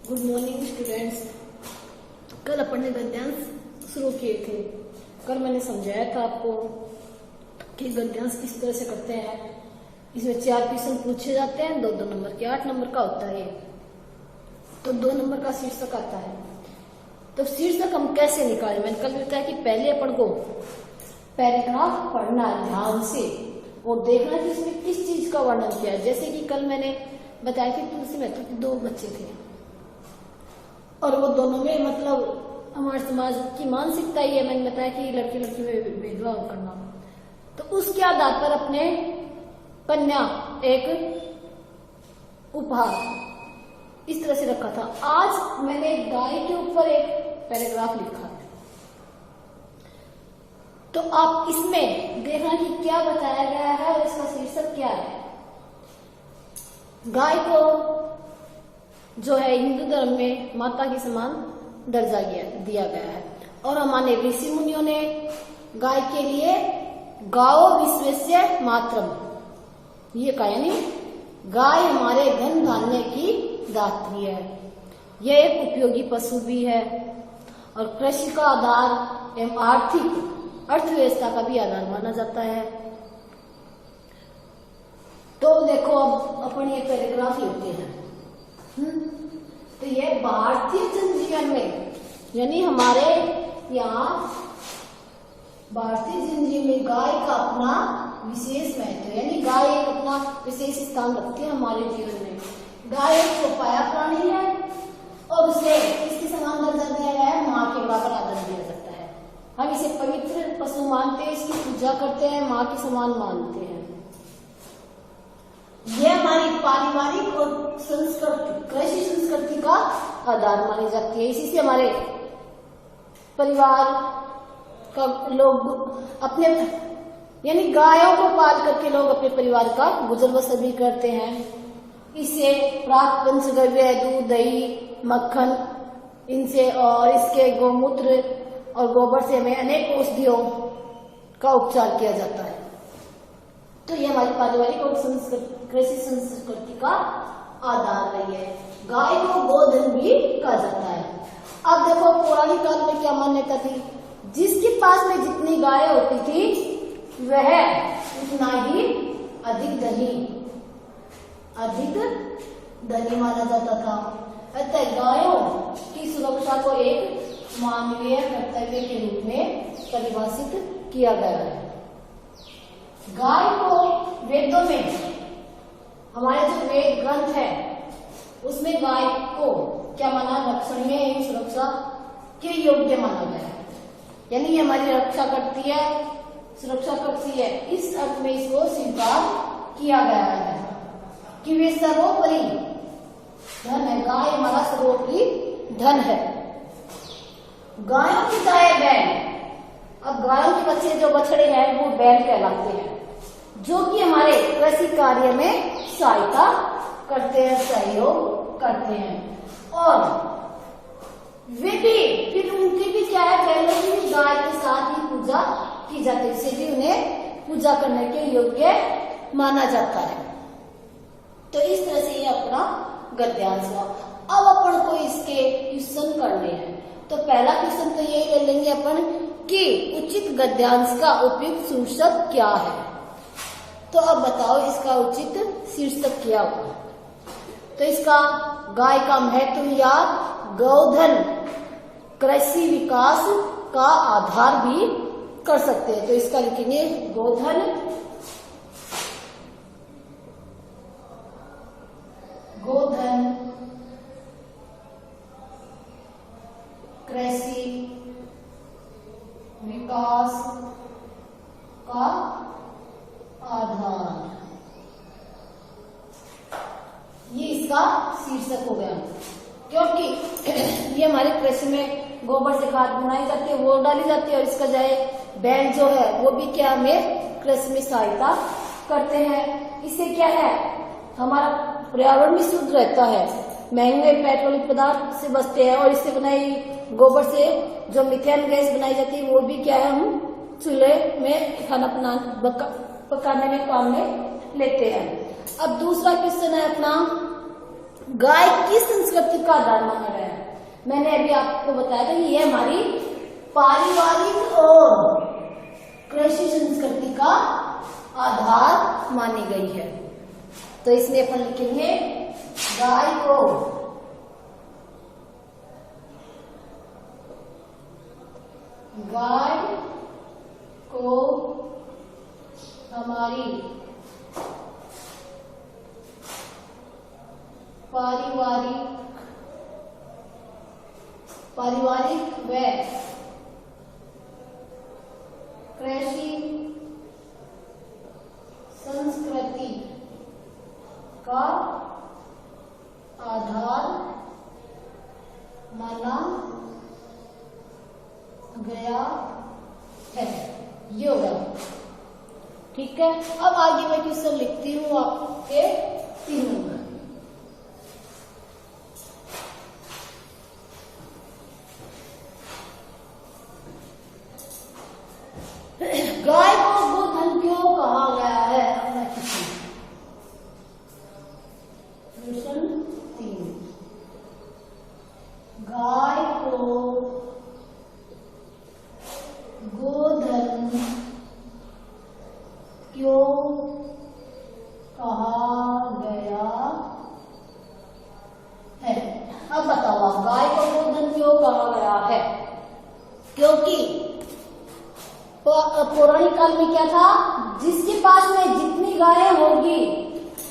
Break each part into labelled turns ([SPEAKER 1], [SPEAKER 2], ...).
[SPEAKER 1] Good morning students. कल अपन ने गद्यांश शुरू किए थे। कल मैंने समझाया था आपको कि गद्यांश किस तरह से करते हैं। इसमें 4 क्वेश्चन पूछे जाते हैं, 2-2 नंबर के, 8 नंबर का होता है। तो 2 नंबर का शीर्षक आता है। तो शीर्षक हम कैसे निकालें? मैंने कल बताया कि पहले अपन को पैराग्राफ पढ़ना ध्यान से और देखना कि इसमें किस चीज का वर्णन किया है। जैसे कि कल मैंने बताया कि तुलसी मेहता के 2 बच्चे थे और वो दोनों में मतलब हमारे समाज की मानसिकता ही है। मैंने बताया कि लड़की लड़की में भेदभाव करना, तो उसके आधार पर अपने कन्या एक उपहार इस तरह से रखा था। आज मैंने गाय के ऊपर एक पैराग्राफ लिखा है, तो आप इसमें देखना कि क्या बताया गया है और इसका शीर्षक क्या है। गाय को जो है हिंदू धर्म में माता के समान दर्जा दिया गया है और हमारे ऋषि मुनियों ने गाय के लिए गाओ विश्वेश्य मातरम ये कहा, यानी गाय हमारे धन धान्य की दात्री है। यह एक उपयोगी पशु भी है और कृषि का आधार एवं आर्थिक अर्थव्यवस्था का भी आधार माना जाता है। तो देखो अब अपन ये पैराग्राफ लेते हैं। तो ये भारतीय जनजीवन में, यानी हमारे यहाँ भारतीय जनजीवन में गाय का अपना विशेष महत्व है, यानी गाय एक अपना विशेष स्थान रखती है हमारे जीवन में। गाय एक चौपाया प्राणी है और उसे इसके समान दर्जा दिया गया है, माँ के बराबर आदर दिया जाता है। हम इसे पवित्र पशु मानते हैं, इसकी पूजा करते हैं, माँ के समान मानते हैं। यह हमारी पारिवारिक और संस्कृति कृषि संस्कृति का आधार मानी जाती है। इसी से हमारे परिवार का लोग अपने, यानी गायों को पाल करके लोग अपने परिवार का गुजर बसर भी करते हैं। इससे प्राप्त पंचगव्य दूध, दही, मक्खन इनसे और इसके गोमूत्र और गोबर से हमें अनेक औषधियों का उपचार किया जाता है। तो ये हमारी पारिवारिक और कृषि संस्कृति का आधार रही है। गाय को गोधन भी कहा जाता है। अब देखो पौराणिक काल में क्या मान्यता थी, जिसके पास में जितनी गाय होती थी वह उतना ही अधिक धनी माना जाता था। अतः गायों की सुरक्षा को एक मानवीय कर्तव्य के रूप में परिभाषित किया गया है। गाय को वेदों में, हमारे जो वेद ग्रंथ है उसमें गाय को क्या माना, रक्षणीय एवं सुरक्षा के योग्य माना गया है। यानी ये हमारी रक्षा करती है, सुरक्षा करती है, इस अर्थ में इसको स्वीकार किया गया है कि वे सर्वोपरि धन है। गाय हमारा सर्वोपरि धन है। गायों की गाय बैल, अब गायों के बच्चे जो बछड़े हैं वो बैल कहलाते हैं, जो कि हमारे कृषि कार्य में सहायता करते हैं, सहयोग करते हैं। और वे भी फिर उनकी भी क्या है, बैलों की भी गाय के साथ ही पूजा की जाती है, इसे भी उन्हें पूजा करने के योग्य माना जाता है। तो इस तरह से ये अपना गद्यांश हुआ। अब अपन को इसके क्वेश्चन करने हैं। तो पहला क्वेश्चन तो यही ले लेंगे अपन कि उचित गद्यांश का उपयुक्त शीर्षक क्या है। तो अब बताओ इसका उचित शीर्षक क्या होगा। तो इसका गाय का महत्व या गोधन कृषि विकास का आधार भी कर सकते हैं। तो इसका लिखेंगे गोधन कृषि विकास का आधार, ये इसका शीर्षक हो गया। क्योंकि ये हमारे कृषि में गोबर से खाद बनाई जाती है, वो डाली जाती है, और इसका जाए बैल जो है वो भी क्या हमें कृषि में सहायता करते हैं। इससे क्या है, हमारा पर्यावरण भी शुद्ध रहता है, महंगे पेट्रोलियम पदार्थ से बचते हैं, और इससे बनाई गोबर से जो मीथेन गैस बनाई जाती है वो भी क्या है हम चूल्हे में खाना पकाने में काम में लेते हैं। अब दूसरा क्वेश्चन है अपना गाय किस संस्कृति का आधार माना गया है? मैंने अभी आपको बताया था कि ये हमारी पारिवारिक और कृषि संस्कृति का आधार मानी गई है। तो इसमें अपन लिखेंगे गाय को हमारी पारिवारिक व कृषि संस्कृति का आधार माना गया है। ये होगा, ठीक है। अब आगे मैं क्वेश्चन लिखती हूँ आपके 3 नंबर। गाय को गोधन क्यों कहा गया है? अपना क्वेश्चन 3। गाय को गोधन क्यों कहा गया है? अब बताओ आप, गाय को गोधन क्यों कहा गया है? क्योंकि पौराणिक काल में क्या था, जिसके पास में जितनी गायें होगी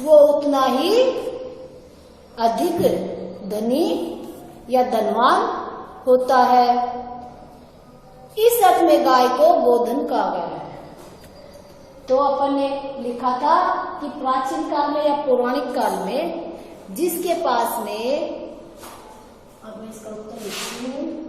[SPEAKER 1] वो उतना ही अधिक धनी या धनवान होता है। इस अर्थ में गाय को गोधन कहा गया है। तो अपन ने लिखा था कि प्राचीन काल में या पौराणिक काल में जिसके पास में, अब मैं इसका उत्तर लिखती हूँ,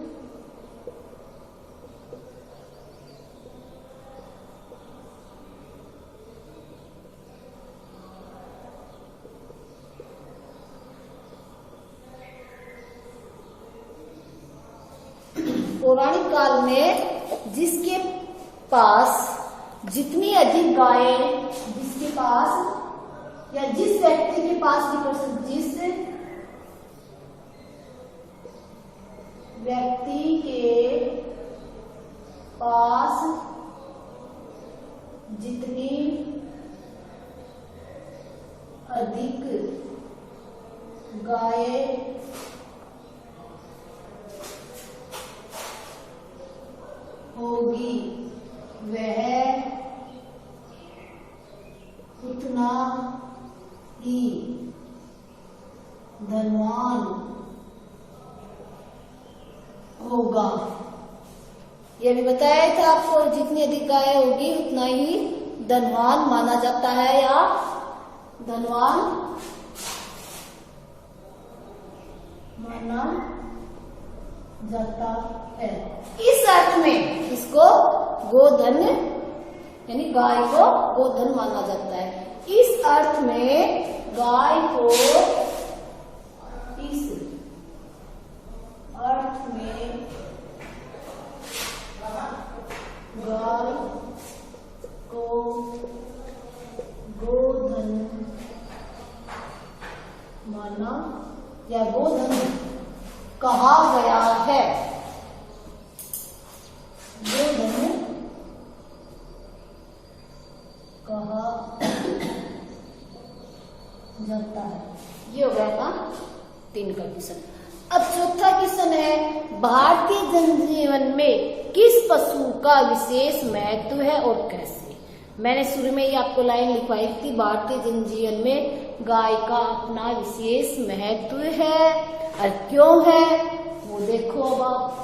[SPEAKER 1] पौराणिक काल में जिसके पास जितनी अधिक गायें, जिसके पास या जिस व्यक्ति के पास भी, जिस व्यक्ति के पास जितनी अधिक गायें होगी वह उतना ही धनवान होगा। यह भी बताया था आपको, जितनी अधिक गाय होगी उतना ही धनवान माना जाता है या धनवान माना जाता है। इस अर्थ में इसको गोधन यानी गाय को गोधन माना जाता है। इस अर्थ में गाय को, इस अर्थ में गाय को गोधन माना या गोधन कहा गया है। गोधन कहा जाता है। ये हो गया था 3 का क्वेश्चन। अब चौथा क्वेश्चन है, भारतीय जनजीवन में किस पशु का विशेष महत्व है और कैसे? मैंने शुरू में ही आपको लाइन लिखवाई थी, भारतीय जनजीवन में गाय का अपना विशेष महत्व है और क्यों है वो देखो। अब आप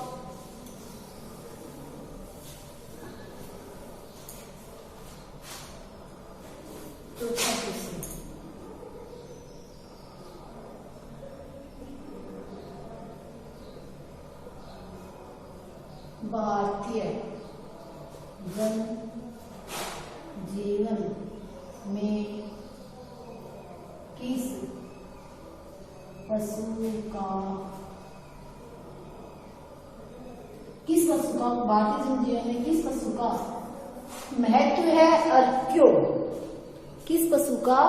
[SPEAKER 1] भारतीय जन जीवन में किस पशु का भारतीय जन जीवन में किस पशु का महत्व है और क्यों? किस पशु का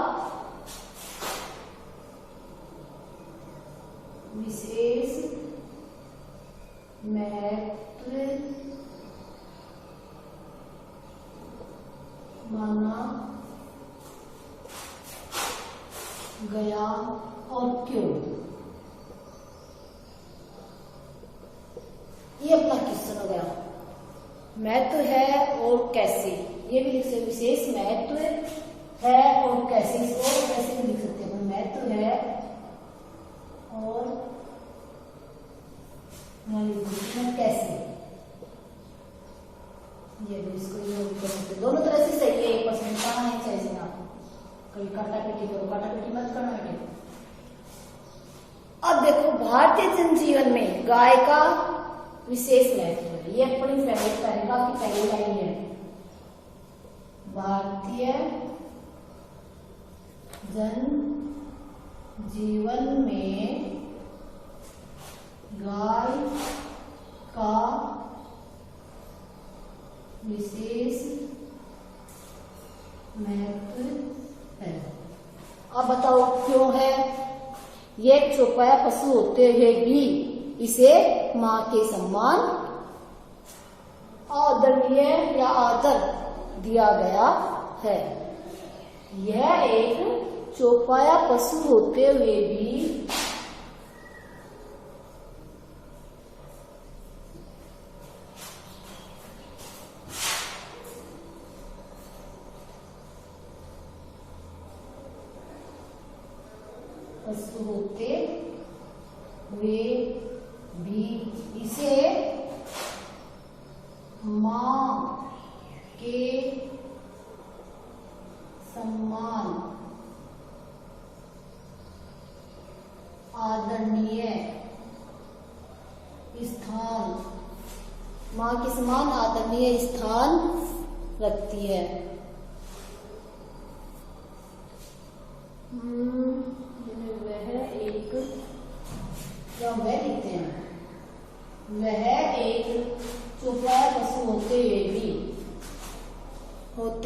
[SPEAKER 1] विशेष महत्व माना गया और क्यों। ये अपना क्वेश्चन हो गया। महत्व है और कैसे, ये भी लिख सकते। विशेष महत्व है और कैसे, इसको कैसे भी लिख सकते हैं। महत्व है और कैसे, ये भी इसको ये कर सकते। दोनों तरह से सही है। 1% कहाँ है चाहिए आपको, कभी काटा पीटी करो, काटा पीटी मत करना बेटे। अब देखो, भारतीय जनजीवन में गाय का विशेष महत्व है। ये अपनी फेवरेट पैराग्राफ की पहली लाइन है। भारतीय जन जीवन में गाय का विशेष महत्व है। अब बताओ क्यों है। यह एक चौपाया पशु होते हुए भी इसे मां के सम्मान, आदरणीय या आदर दिया गया है। यह एक चौपाया पशु होते हुए भी इसे मां के सम्मान, आदरणीय स्थान, मां के समान आदरणीय स्थान रखती है। वह लिखते हैं, वह एक चौपाया पशु होते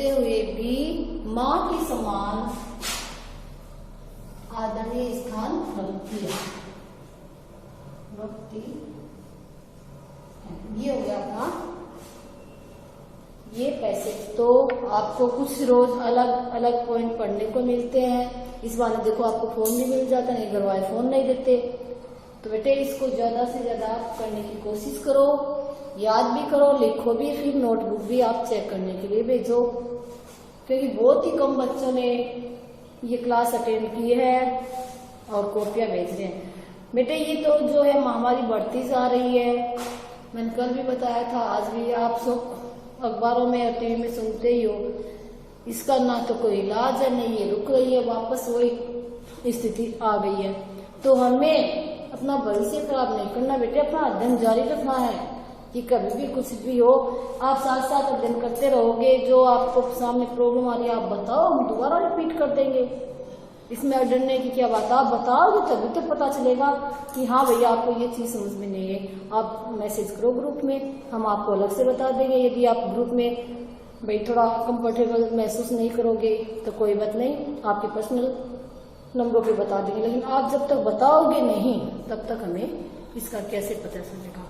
[SPEAKER 1] हुए भी मां के समान आदरणीय स्थान रखती है। ये हो गया अपना ये पैसेज। तो आपको कुछ रोज अलग अलग पॉइंट पढ़ने को मिलते हैं। इस बार देखो आपको फोन भी मिल जाता है, घर वाले फोन नहीं देते। तो बेटे इसको ज्यादा से ज्यादा करने की कोशिश करो, याद भी करो, लिखो भी, फिर नोटबुक भी आप चेक करने के लिए भेजो, क्योंकि बहुत ही कम बच्चों ने ये क्लास अटेंड की है और कॉपियां भेज रहे हैं। बेटे ये तो जो है महामारी बढ़ती जा रही है, मैंने कल भी बताया था, आज भी आप सब अखबारों में और टीवी में सुनते ही हो। इसका ना तो कोई इलाज है, नहीं ये रुक रही है, वापस वही स्थिति आ गई है। तो हमें अपना भविष्य खराब नहीं करना बेटे, अपना अध्ययन जारी रखना है कि कभी भी कुछ भी हो आप साथ साथ अध्ययन करते रहोगे। जो आपको सामने प्रॉब्लम आ रही है आप बताओ, हम दोबारा रिपीट कर देंगे। इसमें अडरने की क्या बात, आप बताओगे तभी तो पता चलेगा कि हाँ भैया आपको ये चीज समझ में नहीं है। आप मैसेज करो ग्रुप में, हम आपको अलग से बता देंगे। यदि आप ग्रुप में भाई थोड़ा कंफर्टेबल महसूस नहीं करोगे तो कोई बात नहीं, आपके पर्सनल नंबरों पे बता देंगे। लेकिन आप जब तक बताओगे नहीं तब तक हमें इसका कैसे पता चलेगा।